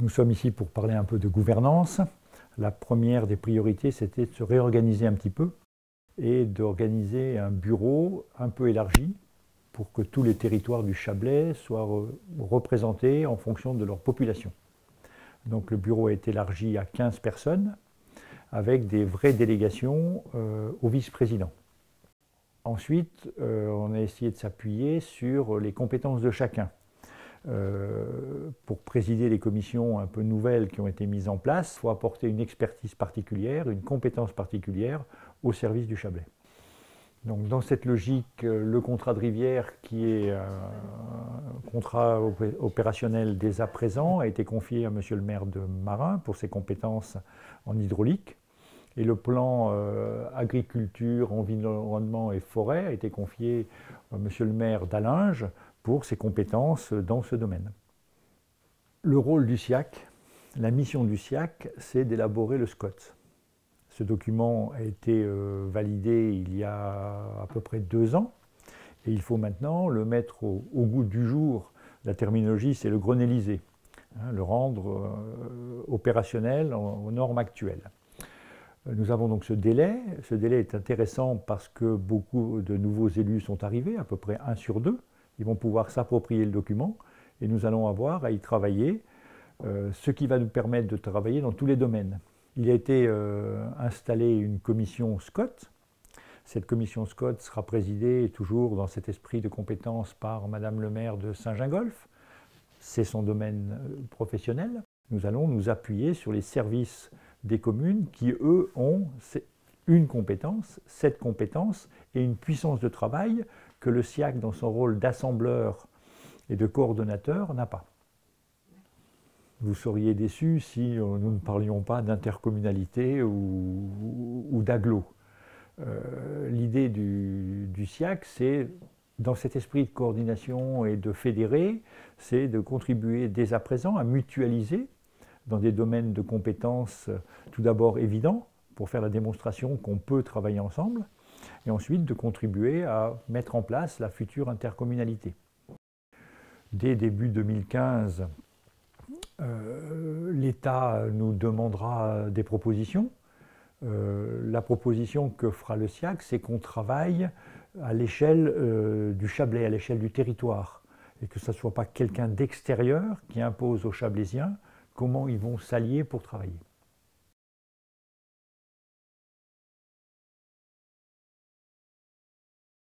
Nous sommes ici pour parler un peu de gouvernance. La première des priorités, c'était de se réorganiser un petit peu et d'organiser un bureau un peu élargi pour que tous les territoires du Chablais soient représentés en fonction de leur population. Donc le bureau a été élargi à 15 personnes avec des vraies délégations au vice-président. Ensuite, on a essayé de s'appuyer sur les compétences de chacun. Pour présider les commissions un peu nouvelles qui ont été mises en place, il faut apporter une expertise particulière, une compétence particulière au service du Chablais. Donc, dans cette logique, le contrat de rivière, qui est un contrat opérationnel dès à présent, a été confié à Monsieur le maire de Marin pour ses compétences en hydraulique. Et le plan agriculture, environnement et forêt a été confié à Monsieur le maire d'Allinges pour ses compétences dans ce domaine. Le rôle du SIAC, la mission du SIAC, c'est d'élaborer le SCOT. Ce document a été validé il y a à peu près 2 ans et il faut maintenant le mettre au goût du jour. La terminologie, c'est le grenéliser, le rendre opérationnel aux normes actuelles. Nous avons donc ce délai. Ce délai est intéressant parce que beaucoup de nouveaux élus sont arrivés, à peu près 1 sur 2. Ils vont pouvoir s'approprier le document et nous allons avoir à y travailler, ce qui va nous permettre de travailler dans tous les domaines. Il a été installé une commission SCOT. Cette commission SCOT sera présidée toujours dans cet esprit de compétence par Madame le maire de Saint-Gingolph. C'est son domaine professionnel. Nous allons nous appuyer sur les services des communes qui, eux, ont une compétence, cette compétence et une puissance de travail que le SIAC, dans son rôle d'assembleur et de coordonnateur, n'a pas. Vous seriez déçus si nous ne parlions pas d'intercommunalité ou d'agglo. L'idée du SIAC, c'est, dans cet esprit de coordination et de fédérer, c'est de contribuer dès à présent à mutualiser dans des domaines de compétences tout d'abord évidents, pour faire la démonstration qu'on peut travailler ensemble, et ensuite de contribuer à mettre en place la future intercommunalité. Dès début 2015, l'État nous demandera des propositions. La proposition que fera le SIAC, c'est qu'on travaille à l'échelle du Chablais, à l'échelle du territoire, et que ce ne soit pas quelqu'un d'extérieur qui impose aux Chablaisiens comment ils vont s'allier pour travailler.